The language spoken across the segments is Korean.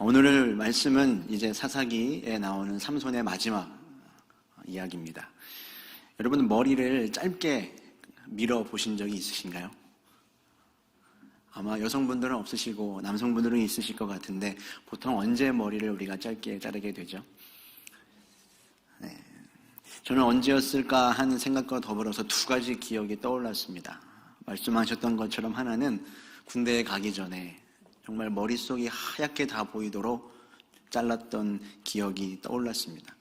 오늘 말씀은 이제 사사기에 나오는 삼손의 마지막 이야기입니다. 여러분 머리를 짧게 밀어 보신 적이 있으신가요? 아마 여성분들은 없으시고 남성분들은 있으실 것 같은데 보통 언제 머리를 우리가 짧게 자르게 되죠? 저는 언제였을까 하는 생각과 더불어서 두 가지 기억이 떠올랐습니다. 말씀하셨던 것처럼 하나는 군대에 가기 전에 정말 머릿속이 하얗게 다 보이도록 잘랐던 기억이 떠올랐습니다.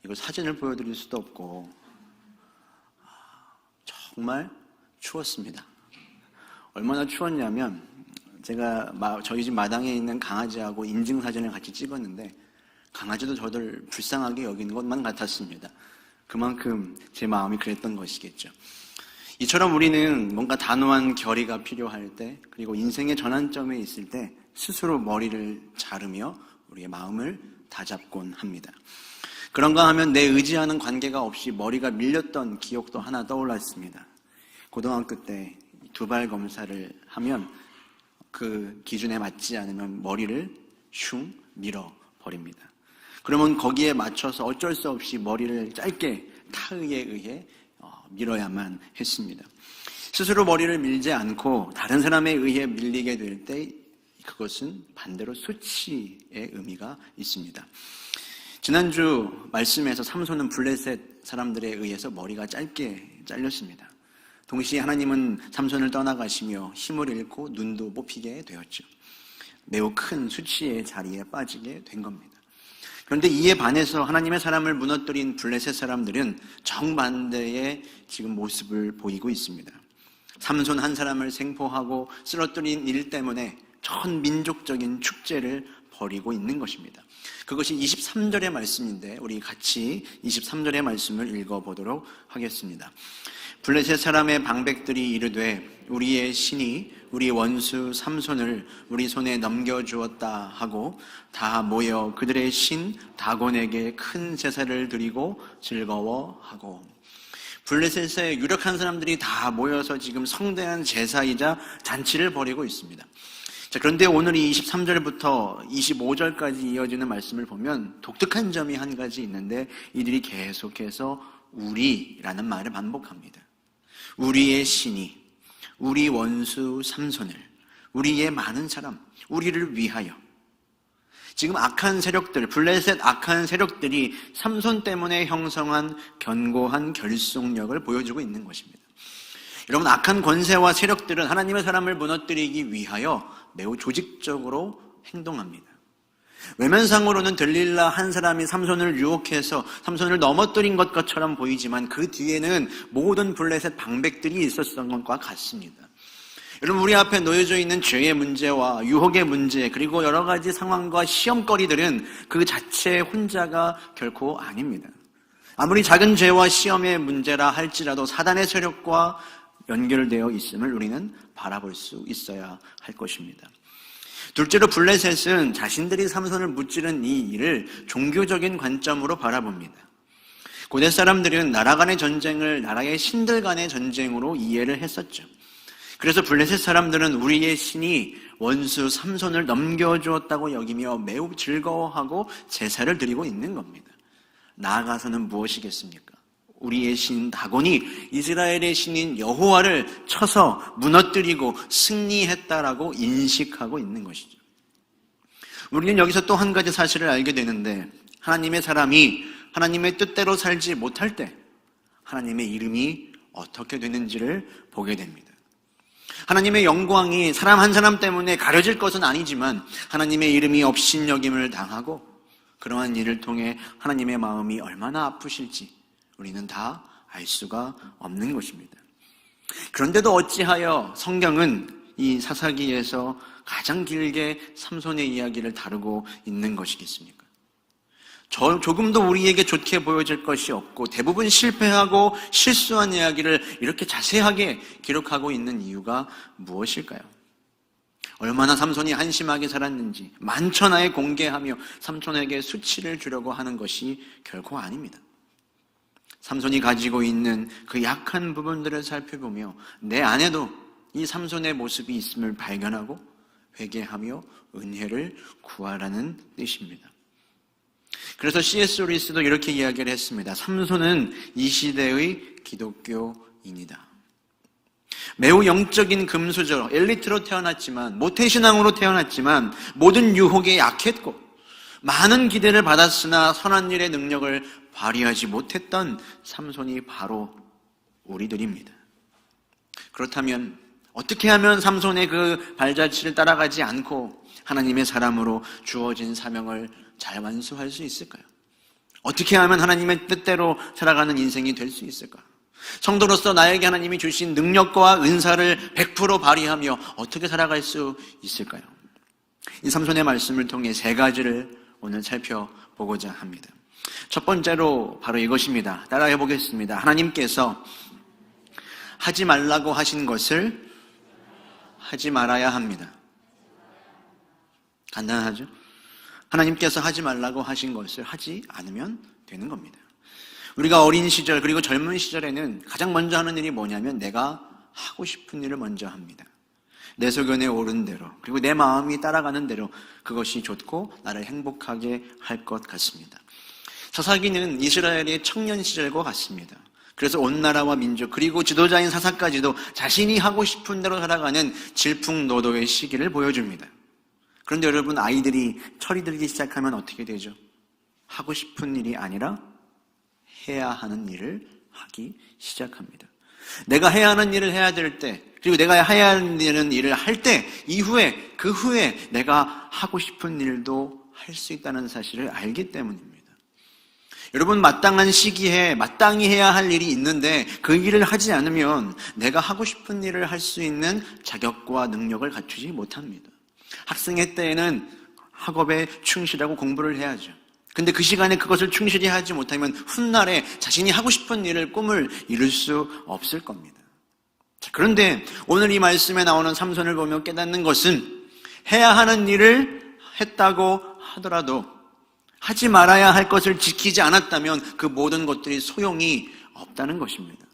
이거 사진을 보여드릴 수도 없고 정말 추웠습니다. 얼마나 추웠냐면 제가 저희 집 마당에 있는 강아지하고 인증사진을 같이 찍었는데 강아지도 저를 불쌍하게 여기는 것만 같았습니다. 그만큼 제 마음이 그랬던 것이겠죠. 이처럼 우리는 뭔가 단호한 결의가 필요할 때, 그리고 인생의 전환점에 있을 때 스스로 머리를 자르며 우리의 마음을 다잡곤 합니다. 그런가 하면 내 의지하는 관계가 없이 머리가 밀렸던 기억도 하나 떠올랐습니다. 고등학교 때 두발 검사를 하면 그 기준에 맞지 않으면 머리를 슝 밀어버립니다. 그러면 거기에 맞춰서 어쩔 수 없이 머리를 짧게 타의에 의해 밀어야만 했습니다. 스스로 머리를 밀지 않고 다른 사람에 의해 밀리게 될 때 그것은 반대로 수치의 의미가 있습니다. 지난주 말씀에서 삼손은 블레셋 사람들에 의해서 머리가 짧게 잘렸습니다. 동시에 하나님은 삼손을 떠나가시며 힘을 잃고 눈도 뽑히게 되었죠. 매우 큰 수치의 자리에 빠지게 된 겁니다. 그런데 이에 반해서 하나님의 사람을 무너뜨린 블레셋 사람들은 정반대의 지금 모습을 보이고 있습니다. 삼손 한 사람을 생포하고 쓰러뜨린 일 때문에 전 민족적인 축제를 벌이고 있는 것입니다. 그것이 23절의 말씀인데 우리 같이 23절의 말씀을 읽어보도록 하겠습니다. 블레셋 사람의 방백들이 이르되 우리의 신이 우리 원수 삼손을 우리 손에 넘겨주었다 하고 다 모여 그들의 신 다곤에게 큰 제사를 드리고 즐거워하고. 블레셋의 유력한 사람들이 다 모여서 지금 성대한 제사이자 잔치를 벌이고 있습니다. 자, 그런데 오늘 이 23절부터 25절까지 이어지는 말씀을 보면 독특한 점이 한 가지 있는데 이들이 계속해서 우리라는 말을 반복합니다. 우리의 신이 우리 원수 삼손을, 우리의 많은 사람, 우리를 위하여. 지금 악한 세력들, 블레셋 악한 세력들이 삼손 때문에 형성한 견고한 결속력을 보여주고 있는 것입니다. 여러분, 악한 권세와 세력들은 하나님의 사람을 무너뜨리기 위하여 매우 조직적으로 행동합니다. 외면상으로는 들릴라 한 사람이 삼손을 유혹해서 삼손을 넘어뜨린 것처럼 보이지만 그 뒤에는 모든 블레셋 방백들이 있었던 것과 같습니다. 여러분, 우리 앞에 놓여져 있는 죄의 문제와 유혹의 문제, 그리고 여러 가지 상황과 시험거리들은 그 자체 혼자가 결코 아닙니다. 아무리 작은 죄와 시험의 문제라 할지라도 사단의 세력과 연결되어 있음을 우리는 바라볼 수 있어야 할 것입니다. 둘째로 블레셋은 자신들이 삼손을 무찌른 이 일을 종교적인 관점으로 바라봅니다. 고대 사람들은 나라 간의 전쟁을 나라의 신들 간의 전쟁으로 이해를 했었죠. 그래서 블레셋 사람들은 우리의 신이 원수 삼손을 넘겨주었다고 여기며 매우 즐거워하고 제사를 드리고 있는 겁니다. 나아가서는 무엇이겠습니까? 우리의 신 다곤이 이스라엘의 신인 여호와를 쳐서 무너뜨리고 승리했다라고 인식하고 있는 것이죠. 우리는 여기서 또 한 가지 사실을 알게 되는데 하나님의 사람이 하나님의 뜻대로 살지 못할 때 하나님의 이름이 어떻게 되는지를 보게 됩니다. 하나님의 영광이 사람 한 사람 때문에 가려질 것은 아니지만 하나님의 이름이 업신여김을 당하고 그러한 일을 통해 하나님의 마음이 얼마나 아프실지 우리는 다 알 수가 없는 것입니다. 그런데도 어찌하여 성경은 이 사사기에서 가장 길게 삼손의 이야기를 다루고 있는 것이겠습니까? 조금도 우리에게 좋게 보여질 것이 없고 대부분 실패하고 실수한 이야기를 이렇게 자세하게 기록하고 있는 이유가 무엇일까요? 얼마나 삼손이 한심하게 살았는지 만천하에 공개하며 삼손에게 수치를 주려고 하는 것이 결코 아닙니다. 삼손이 가지고 있는 그 약한 부분들을 살펴보며 내 안에도 이 삼손의 모습이 있음을 발견하고 회개하며 은혜를 구하라는 뜻입니다. 그래서 C.S. 루이스도 이렇게 이야기를 했습니다. 삼손은 이 시대의 기독교인이다. 매우 영적인 금수저, 엘리트로 태어났지만, 모태신앙으로 태어났지만 모든 유혹에 약했고 많은 기대를 받았으나 선한 일의 능력을 발휘하지 못했던 삼손이 바로 우리들입니다. 그렇다면 어떻게 하면 삼손의 그 발자취를 따라가지 않고 하나님의 사람으로 주어진 사명을 잘 완수할 수 있을까요? 어떻게 하면 하나님의 뜻대로 살아가는 인생이 될 수 있을까요? 성도로서 나에게 하나님이 주신 능력과 은사를 100% 발휘하며 어떻게 살아갈 수 있을까요? 이 삼손의 말씀을 통해 세 가지를 오늘 살펴보고자 합니다. 첫 번째로 바로 이것입니다. 따라해 보겠습니다. 하나님께서 하지 말라고 하신 것을 하지 말아야 합니다. 간단하죠? 하나님께서 하지 말라고 하신 것을 하지 않으면 되는 겁니다. 우리가 어린 시절 그리고 젊은 시절에는 가장 먼저 하는 일이 뭐냐면 내가 하고 싶은 일을 먼저 합니다. 내 소견에 오른 대로 그리고 내 마음이 따라가는 대로 그것이 좋고 나를 행복하게 할 것 같습니다. 사사기는 이스라엘의 청년 시절과 같습니다. 그래서 온 나라와 민족 그리고 지도자인 사사까지도 자신이 하고 싶은 대로 살아가는 질풍노도의 시기를 보여줍니다. 그런데 여러분, 아이들이 철이 들기 시작하면 어떻게 되죠? 하고 싶은 일이 아니라 해야 하는 일을 하기 시작합니다. 내가 해야 하는 일을 해야 될 때, 그리고 내가 해야 하는 일을 할 때 그 후에 내가 하고 싶은 일도 할 수 있다는 사실을 알기 때문입니다. 여러분, 마땅한 시기에 마땅히 해야 할 일이 있는데 그 일을 하지 않으면 내가 하고 싶은 일을 할 수 있는 자격과 능력을 갖추지 못합니다. 학생회 때에는 학업에 충실하고 공부를 해야죠. 근데 그 시간에 그것을 충실히 하지 못하면 훗날에 자신이 하고 싶은 일을, 꿈을 이룰 수 없을 겁니다. 그런데 오늘 이 말씀에 나오는 삼손을 보며 깨닫는 것은 해야 하는 일을 했다고 하더라도 하지 말아야 할 것을 지키지 않았다면 그 모든 것들이 소용이 없다는 것입니다.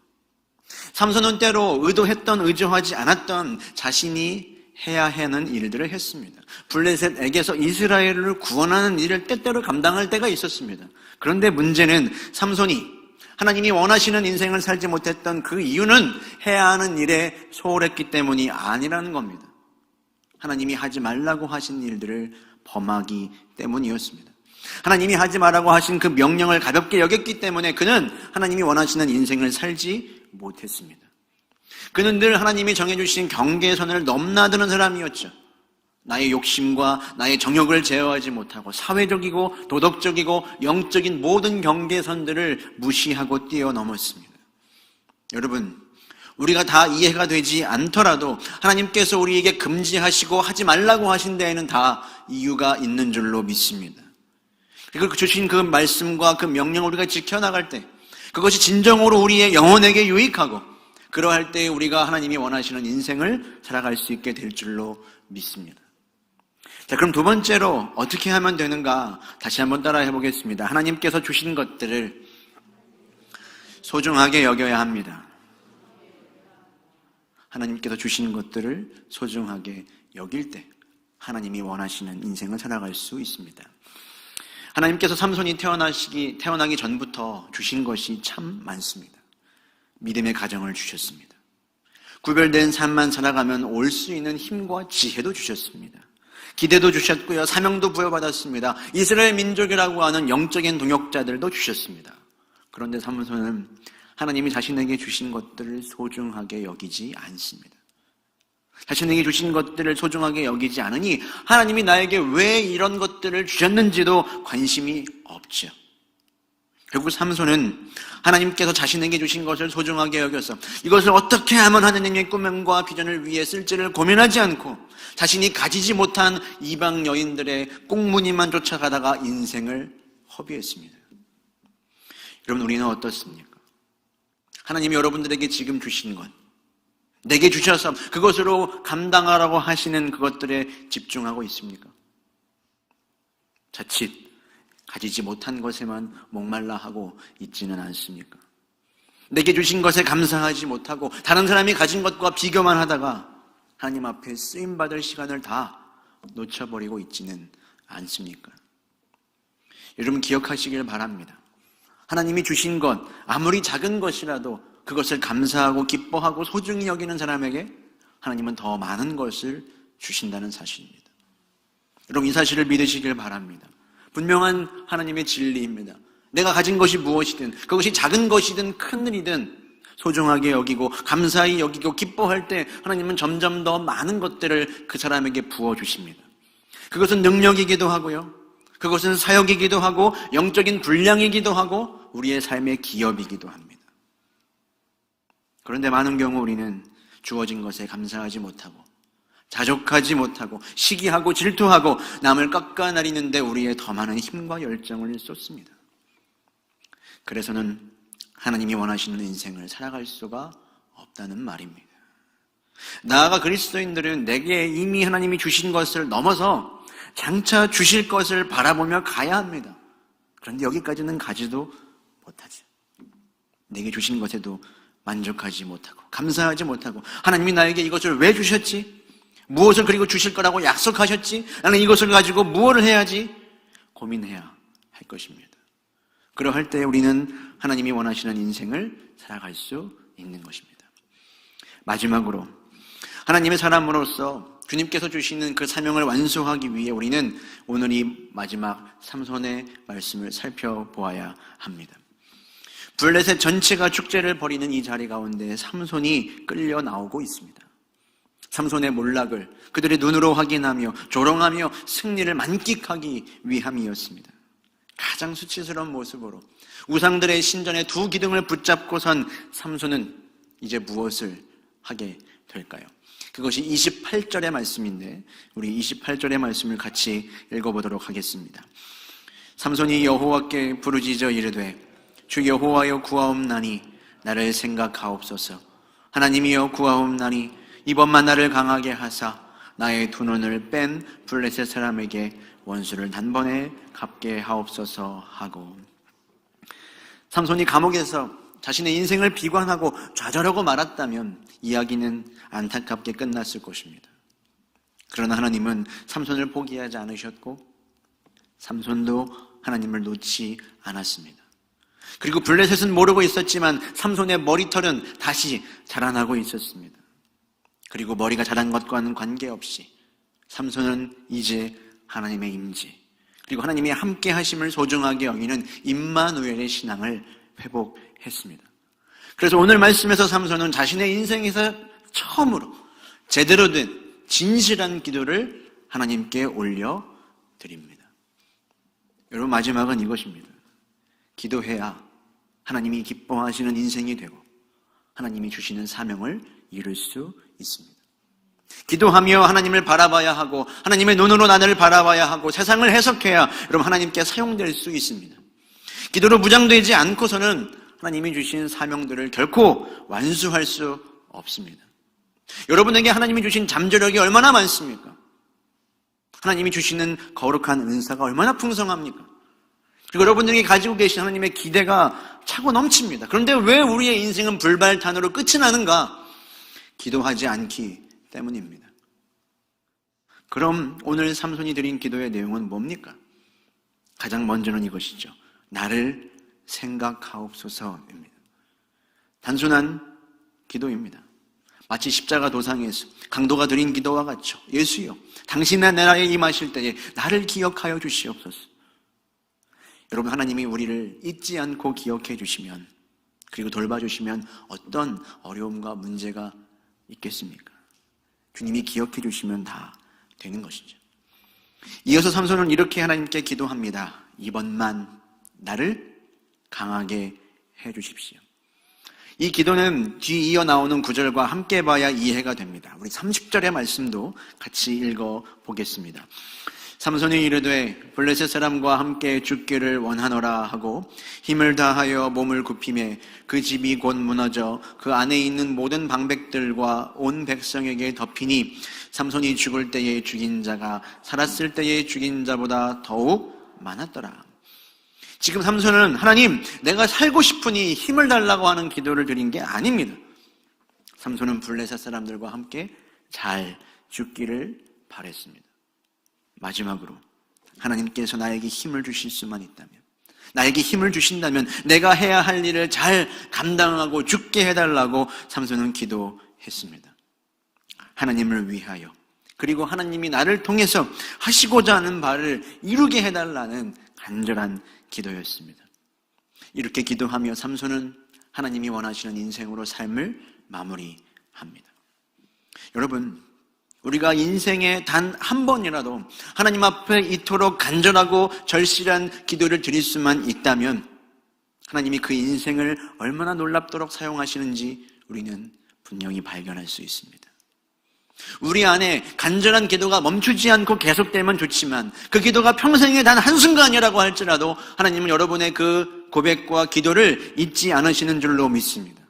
삼손은 때로 의도하지 않았던 자신이 해야 하는 일들을 했습니다. 블레셋에게서 이스라엘을 구원하는 일을 때때로 감당할 때가 있었습니다. 그런데 문제는 삼손이 하나님이 원하시는 인생을 살지 못했던 그 이유는 해야 하는 일에 소홀했기 때문이 아니라는 겁니다. 하나님이 하지 말라고 하신 일들을 범하기 때문이었습니다. 하나님이 하지 말라고 하신 그 명령을 가볍게 여겼기 때문에 그는 하나님이 원하시는 인생을 살지 못했습니다. 그는 늘 하나님이 정해주신 경계선을 넘나드는 사람이었죠. 나의 욕심과 나의 정욕을 제어하지 못하고 사회적이고 도덕적이고 영적인 모든 경계선들을 무시하고 뛰어넘었습니다. 여러분, 우리가 다 이해가 되지 않더라도 하나님께서 우리에게 금지하시고 하지 말라고 하신 데에는 다 이유가 있는 줄로 믿습니다. 그리고 주신 그 말씀과 그 명령을 우리가 지켜나갈 때 그것이 진정으로 우리의 영혼에게 유익하고 그러할 때 우리가 하나님이 원하시는 인생을 살아갈 수 있게 될 줄로 믿습니다. 자, 그럼 두 번째로 어떻게 하면 되는가 다시 한번 따라해 보겠습니다. 하나님께서 주신 것들을 소중하게 여겨야 합니다. 하나님께서 주신 것들을 소중하게 여길 때 하나님이 원하시는 인생을 살아갈 수 있습니다. 하나님께서 삼손이 태어나기 전부터 주신 것이 참 많습니다. 믿음의 가정을 주셨습니다. 구별된 삶만 살아가면 올 수 있는 힘과 지혜도 주셨습니다. 기대도 주셨고요. 사명도 부여받았습니다. 이스라엘 민족이라고 하는 영적인 동역자들도 주셨습니다. 그런데 삼손은 하나님이 자신에게 주신 것들을 소중하게 여기지 않습니다. 자신에게 주신 것들을 소중하게 여기지 않으니 하나님이 나에게 왜 이런 것들을 주셨는지도 관심이 없죠. 결국 삼손은 하나님께서 자신에게 주신 것을 소중하게 여겨서 이것을 어떻게 하면 하나님의 꿈과 비전을 위해 쓸지를 고민하지 않고 자신이 가지지 못한 이방 여인들의 꽁무니만 쫓아가다가 인생을 허비했습니다. 여러분, 우리는 어떻습니까? 하나님이 여러분들에게 지금 주신 것, 내게 주셔서 그것으로 감당하라고 하시는 그것들에 집중하고 있습니까? 자칫 가지지 못한 것에만 목말라 하고 있지는 않습니까? 내게 주신 것에 감사하지 못하고 다른 사람이 가진 것과 비교만 하다가 하나님 앞에 쓰임받을 시간을 다 놓쳐버리고 있지는 않습니까? 여러분 기억하시길 바랍니다. 하나님이 주신 것, 아무리 작은 것이라도 그것을 감사하고 기뻐하고 소중히 여기는 사람에게 하나님은 더 많은 것을 주신다는 사실입니다. 여러분 이 사실을 믿으시길 바랍니다. 분명한 하나님의 진리입니다. 내가 가진 것이 무엇이든 그것이 작은 것이든 큰 일이든 소중하게 여기고 감사히 여기고 기뻐할 때 하나님은 점점 더 많은 것들을 그 사람에게 부어주십니다. 그것은 능력이기도 하고요. 그것은 사역이기도 하고 영적인 분량이기도 하고 우리의 삶의 기업이기도 합니다. 그런데 많은 경우 우리는 주어진 것에 감사하지 못하고 자족하지 못하고 시기하고 질투하고 남을 깎아내리는데 우리의 더 많은 힘과 열정을 쏟습니다. 그래서는 하나님이 원하시는 인생을 살아갈 수가 없다는 말입니다. 나아가 그리스도인들은 내게 이미 하나님이 주신 것을 넘어서 장차 주실 것을 바라보며 가야 합니다. 그런데 여기까지는 가지도 못하죠. 내게 주신 것에도 만족하지 못하고 감사하지 못하고 하나님이 나에게 이것을 왜 주셨지? 무엇을 그리고 주실 거라고 약속하셨지? 나는 이것을 가지고 무엇을 해야지? 고민해야 할 것입니다. 그러할 때 우리는 하나님이 원하시는 인생을 살아갈 수 있는 것입니다. 마지막으로 하나님의 사람으로서 주님께서 주시는 그 사명을 완수하기 위해 우리는 오늘 이 마지막 삼손의 말씀을 살펴보아야 합니다. 블레셋 전체가 축제를 벌이는 이 자리 가운데 삼손이 끌려 나오고 있습니다. 삼손의 몰락을 그들의 눈으로 확인하며 조롱하며 승리를 만끽하기 위함이었습니다. 가장 수치스러운 모습으로 우상들의 신전에 두 기둥을 붙잡고 선 삼손은 이제 무엇을 하게 될까요? 그것이 28절의 말씀인데 우리 28절의 말씀을 같이 읽어보도록 하겠습니다. 삼손이 여호와께 부르짖어 이르되 주 여호와여 구하옵나니 나를 생각하옵소서. 하나님이여 구하옵나니 이번만 나를 강하게 하사 나의 두 눈을 뺀 블레셋 사람에게 원수를 단번에 갚게 하옵소서 하고, 삼손이 감옥에서 자신의 인생을 비관하고 좌절하고 말았다면 이야기는 안타깝게 끝났을 것입니다. 그러나 하나님은 삼손을 포기하지 않으셨고 삼손도 하나님을 놓지 않았습니다. 그리고 블레셋은 모르고 있었지만 삼손의 머리털은 다시 자라나고 있었습니다. 그리고 머리가 자란 것과는 관계없이 삼손은 이제 하나님의 임재 그리고 하나님의 함께 하심을 소중하게 여기는 임마누엘의 신앙을 회복했습니다. 그래서 오늘 말씀에서 삼손은 자신의 인생에서 처음으로 제대로 된 진실한 기도를 하나님께 올려드립니다. 여러분 마지막은 이것입니다. 기도해야 하나님이 기뻐하시는 인생이 되고 하나님이 주시는 사명을 이룰 수 있습니다. 기도하며 하나님을 바라봐야 하고 하나님의 눈으로 나를 바라봐야 하고 세상을 해석해야 여러분 하나님께 사용될 수 있습니다. 기도로 무장되지 않고서는 하나님이 주신 사명들을 결코 완수할 수 없습니다. 여러분에게 하나님이 주신 잠재력이 얼마나 많습니까? 하나님이 주시는 거룩한 은사가 얼마나 풍성합니까? 그리고 여러분들이 가지고 계신 하나님의 기대가 차고 넘칩니다. 그런데 왜 우리의 인생은 불발탄으로 끝이 나는가? 기도하지 않기 때문입니다. 그럼 오늘 삼손이 드린 기도의 내용은 뭡니까? 가장 먼저는 이것이죠. 나를 생각하옵소서입니다. 단순한 기도입니다. 마치 십자가 도상에서 강도가 드린 기도와 같죠. 예수여, 당신의 나라에 임하실 때에 나를 기억하여 주시옵소서. 여러분 하나님이 우리를 잊지 않고 기억해 주시면 그리고 돌봐주시면 어떤 어려움과 문제가 있겠습니까? 주님이 기억해 주시면 다 되는 것이죠. 이어서 삼손은 이렇게 하나님께 기도합니다. 이번만 나를 강하게 해 주십시오. 이 기도는 뒤 이어 나오는 구절과 함께 봐야 이해가 됩니다. 우리 30절의 말씀도 같이 읽어보겠습니다. 삼손이 이르되 블레셋 사람과 함께 죽기를 원하노라 하고 힘을 다하여 몸을 굽히매 그 집이 곧 무너져 그 안에 있는 모든 방백들과 온 백성에게 덮이니 삼손이 죽을 때에 죽인 자가 살았을 때에 죽인 자보다 더욱 많았더라. 지금 삼손은 하나님 내가 살고 싶으니 힘을 달라고 하는 기도를 드린 게 아닙니다. 삼손은 블레셋 사람들과 함께 잘 죽기를 바랬습니다. 마지막으로 하나님께서 나에게 힘을 주실 수만 있다면, 나에게 힘을 주신다면 내가 해야 할 일을 잘 감당하고 죽게 해달라고 삼손은 기도했습니다. 하나님을 위하여, 그리고 하나님이 나를 통해서 하시고자 하는 바를 이루게 해달라는 간절한 기도였습니다. 이렇게 기도하며 삼손은 하나님이 원하시는 인생으로 삶을 마무리합니다. 여러분, 우리가 인생에 단 한 번이라도 하나님 앞에 이토록 간절하고 절실한 기도를 드릴 수만 있다면 하나님이 그 인생을 얼마나 놀랍도록 사용하시는지 우리는 분명히 발견할 수 있습니다. 우리 안에 간절한 기도가 멈추지 않고 계속되면 좋지만 그 기도가 평생에 단 한순간이라고 할지라도 하나님은 여러분의 그 고백과 기도를 잊지 않으시는 줄로 믿습니다.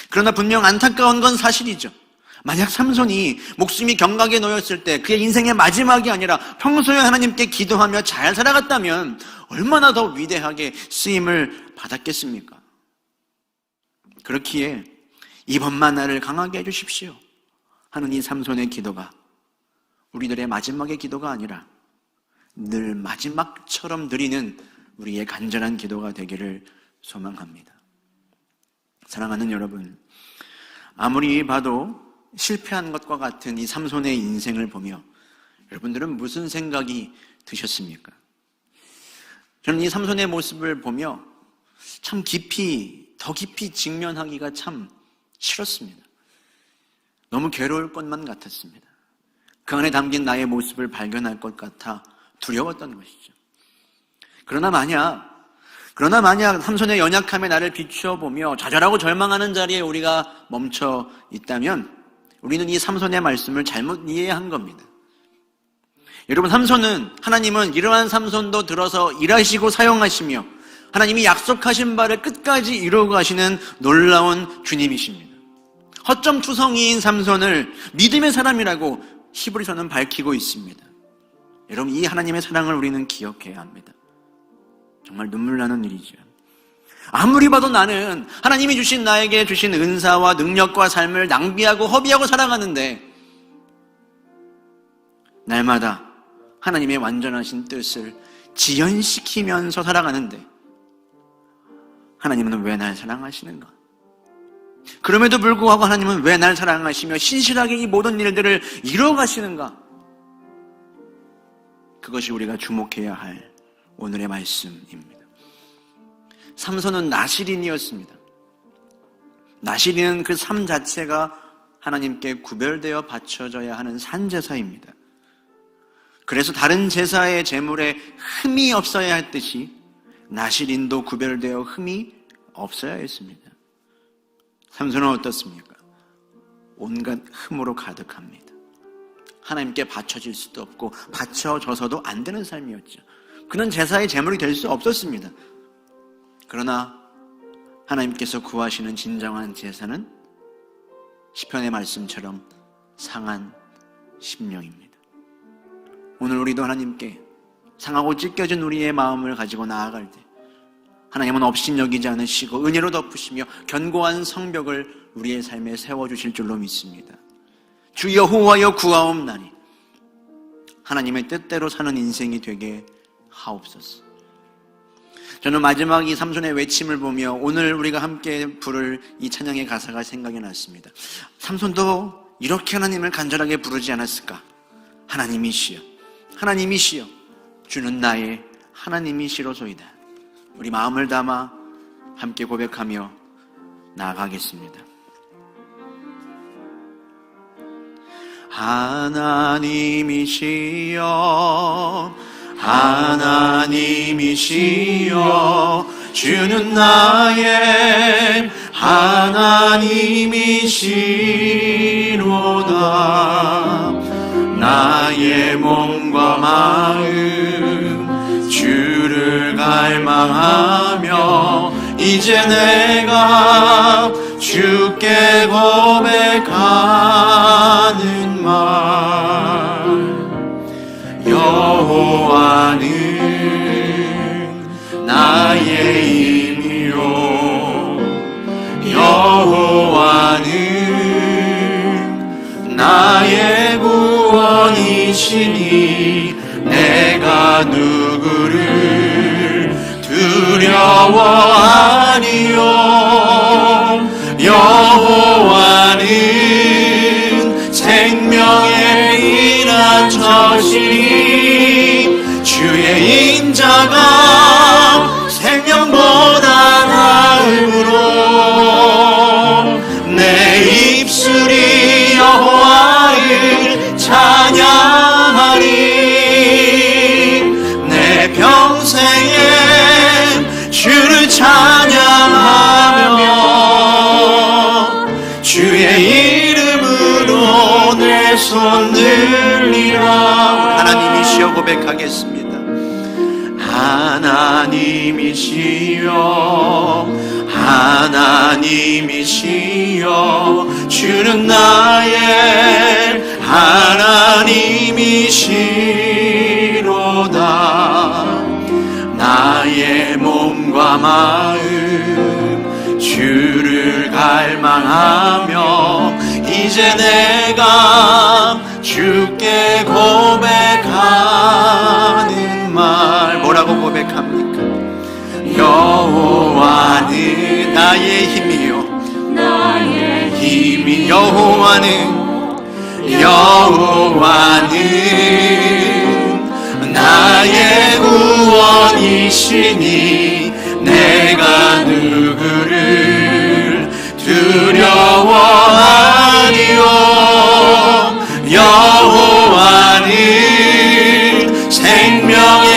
그러나 분명 안타까운 건 사실이죠. 만약 삼손이 목숨이 경각에 놓였을 때 그의 인생의 마지막이 아니라 평소에 하나님께 기도하며 잘 살아갔다면 얼마나 더 위대하게 쓰임을 받았겠습니까? 그렇기에 이번만 나를 강하게 해주십시오 하는 이 삼손의 기도가 우리들의 마지막의 기도가 아니라 늘 마지막처럼 드리는 우리의 간절한 기도가 되기를 소망합니다. 사랑하는 여러분, 아무리 봐도 실패한 것과 같은 이 삼손의 인생을 보며 여러분들은 무슨 생각이 드셨습니까? 저는 이 삼손의 모습을 보며 참 더 깊이 직면하기가 참 싫었습니다. 너무 괴로울 것만 같았습니다. 그 안에 담긴 나의 모습을 발견할 것 같아 두려웠던 것이죠. 그러나 만약 삼손의 연약함에 나를 비추어 보며 좌절하고 절망하는 자리에 우리가 멈춰 있다면 우리는 이 삼손의 말씀을 잘못 이해한 겁니다. 여러분, 하나님은 이러한 삼손도 들어서 일하시고 사용하시며 하나님이 약속하신 바를 끝까지 이루고 가시는 놀라운 주님이십니다. 허점투성이인 삼손을 믿음의 사람이라고 히브리서는 밝히고 있습니다. 여러분, 이 하나님의 사랑을 우리는 기억해야 합니다. 정말 눈물 나는 일이죠. 아무리 봐도 나는 하나님이 나에게 주신 은사와 능력과 삶을 낭비하고 허비하고 살아가는데 날마다 하나님의 완전하신 뜻을 지연시키면서 살아가는데 하나님은 왜 날 사랑하시는가? 그럼에도 불구하고 하나님은 왜 날 사랑하시며 신실하게 이 모든 일들을 이뤄가시는가? 그것이 우리가 주목해야 할 오늘의 말씀입니다. 삼손은 나실인이었습니다. 나실인은 그 삶 자체가 하나님께 구별되어 바쳐져야 하는 산제사입니다. 그래서 다른 제사의 제물에 흠이 없어야 했듯이 나실인도 구별되어 흠이 없어야 했습니다. 삼손은 어떻습니까? 온갖 흠으로 가득합니다. 하나님께 바쳐질 수도 없고 바쳐져서도 안 되는 삶이었죠. 그는 제사의 제물이 될 수 없었습니다. 그러나 하나님께서 구하시는 진정한 제사는 시편의 말씀처럼 상한 심령입니다. 오늘 우리도 하나님께 상하고 찢겨진 우리의 마음을 가지고 나아갈 때 하나님은 업신여기지 않으시고 은혜로 덮으시며 견고한 성벽을 우리의 삶에 세워주실 줄로 믿습니다. 주 여호와여 구하옵나니 하나님의 뜻대로 사는 인생이 되게 하옵소서. 저는 마지막 이 삼손의 외침을 보며 오늘 우리가 함께 부를 이 찬양의 가사가 생각이 났습니다. 삼손도 이렇게 하나님을 간절하게 부르지 않았을까? 하나님이시여, 하나님이시여, 주는 나의 하나님이시로소이다. 우리 마음을 담아 함께 고백하며 나아가겠습니다. 하나님이시여, 하나님이시여, 주는 나의 하나님이시로다. 나의 몸과 마음 주를 갈망하며 이제 내가 주께 고백하는 말, 여호와는 나의 힘이요, 여호와는 나의 구원이시니 누구를 두려워하니요. 여호와는 생명의 피난처시니 주의 인자가 생명보다 나음으로 내 입술이 여호와를 찬양하리. 내 평생에 주를 찬양하며 주의 이름으로 내 손 들리라. 하나님이시여 고백하겠습니다. 하나님이시여 하나님이시여 주는 나의 하나님이시로다. 나의 몸과 마음 주를 갈망하며 이제 내가 주께 고백하는 말. 뭐라고 고백합니까? 여호와는 나의 힘이요 나의 힘이 여호와는 나의 구원이시니 내가 누구를 두려워하리요. 여호와는 생명의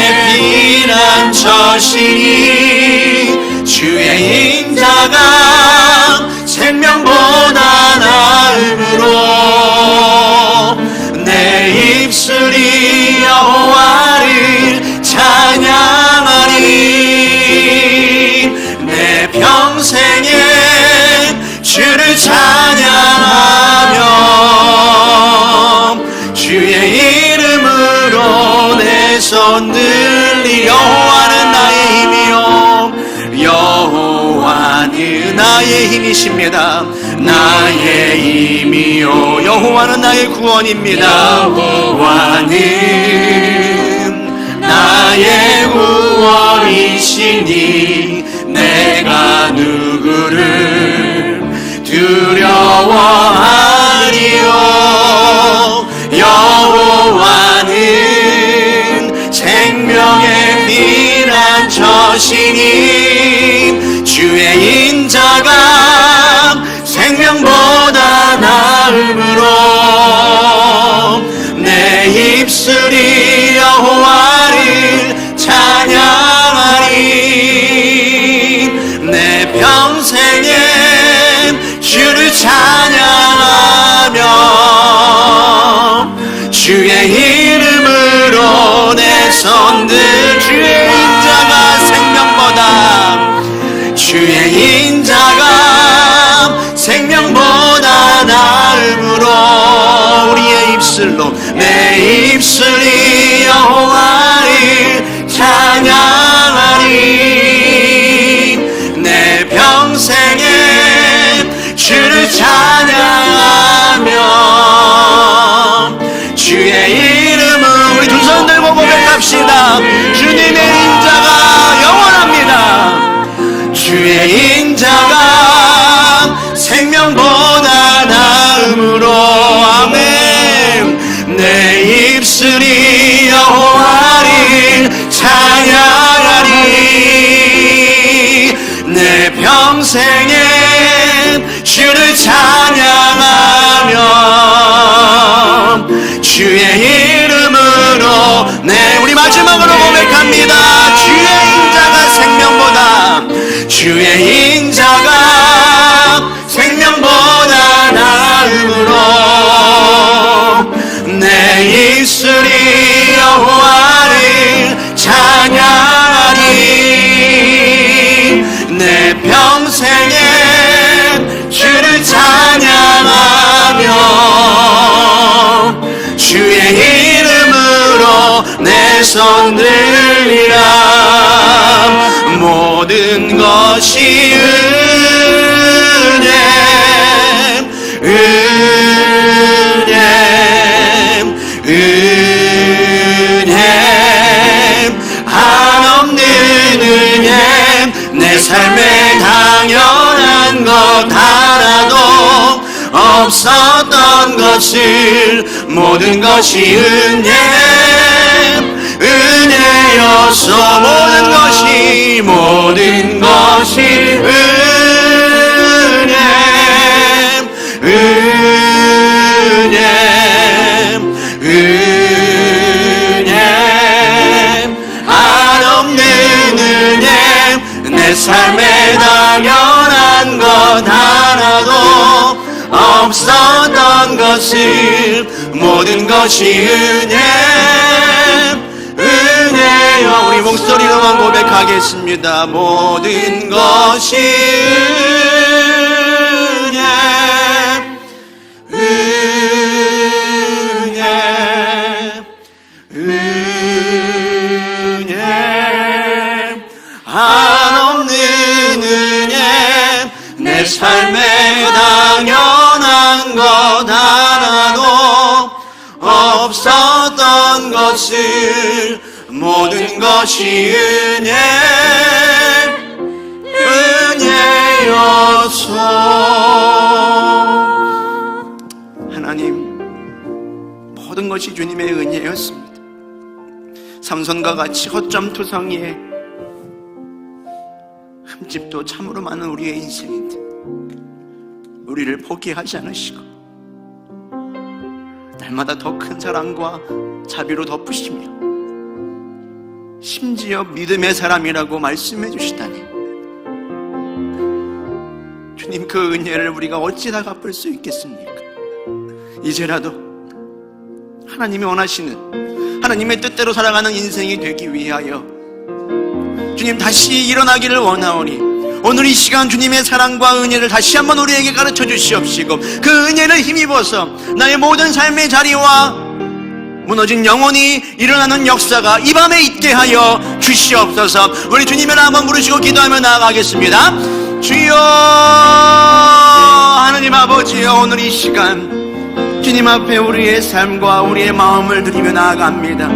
피난처시니 주의 인자가 생명보다 나음으로 내 입술이 여호와를 찬양하리. 내 평생에 주를 찬양하며 주의 이름으로 내 손 들리. 여호와는 나의 힘이요 여호와는 나의 힘이십니다. 나의 힘이요 여호와는 나의 구원입니다. 여호와는 나의 구원이시니 내가 누구를 두려워하리요. 여호와는 생명의 피난처시니 주의 인자가 생명보다 나음으로 내 입술이 여호와를 찬양하리. 내 평생에 주를 찬양하며 주의 이름으로 내 손들. 주의 인자가 생명보다 주의 인자가 생명보다 나음으로 우리의 입술로 내 입술이 여호와를 찬양하리. 내 평생에 주를 찬양하며 주의 이름을 우리 두 손 들고 고백합시다. 주님의 인자가 영원합니다. 주의 인자가 생명보다 나음으로 아멘. 내 입술이 여호와를 찬양하리. 내 평생에 주를 찬양하며 주의 이름으로 우리 마지막으로 고백합니다. 주의 인자가 생명보다 주의 인자가 생명보다 나음으로 내 입술이 여호와를 찬양하리. 내 평생에 주를 찬양하며 주의 이름으로 내 손 들리라. 모든 것이 은혜 것 하나도 없었던 것을 모든 것이 은혜여서 모든 것이 은혜 한없는 은혜 내 삶에 당연한 것 하나도 없었던 것을 모든 것이 은혜여 우리 목소리로만 고백하겠습니다. 모든 것이 은혜 한없는 은혜 내 삶에 당연한 것 하나도 없었던 것을 모든 것이 은혜여서 하나님, 모든 것이 주님의 은혜였습니다. 삼손과 같이 허점투성이에 흠집도 참으로 많은 우리의 인생인데 우리를 포기하지 않으시고 날마다 더 큰 사랑과 자비로 덮으시며 심지어 믿음의 사람이라고 말씀해 주시다니, 주님, 그 은혜를 우리가 어찌 다 갚을 수 있겠습니까? 이제라도 하나님이 원하시는 하나님의 뜻대로 살아가는 인생이 되기 위하여 주님 다시 일어나기를 원하오니 오늘 이 시간 주님의 사랑과 은혜를 다시 한번 우리에게 가르쳐 주시옵시고 그 은혜를 힘입어서 나의 모든 삶의 자리와 무너진 영혼이 일어나는 역사가 이 밤에 있게 하여 주시옵소서. 우리 주님의 이름 한번 부르시고 기도하며 나아가겠습니다. 주여, 하나님 아버지여, 오늘 이 시간 주님 앞에 우리의 삶과 우리의 마음을 드리며 나아갑니다.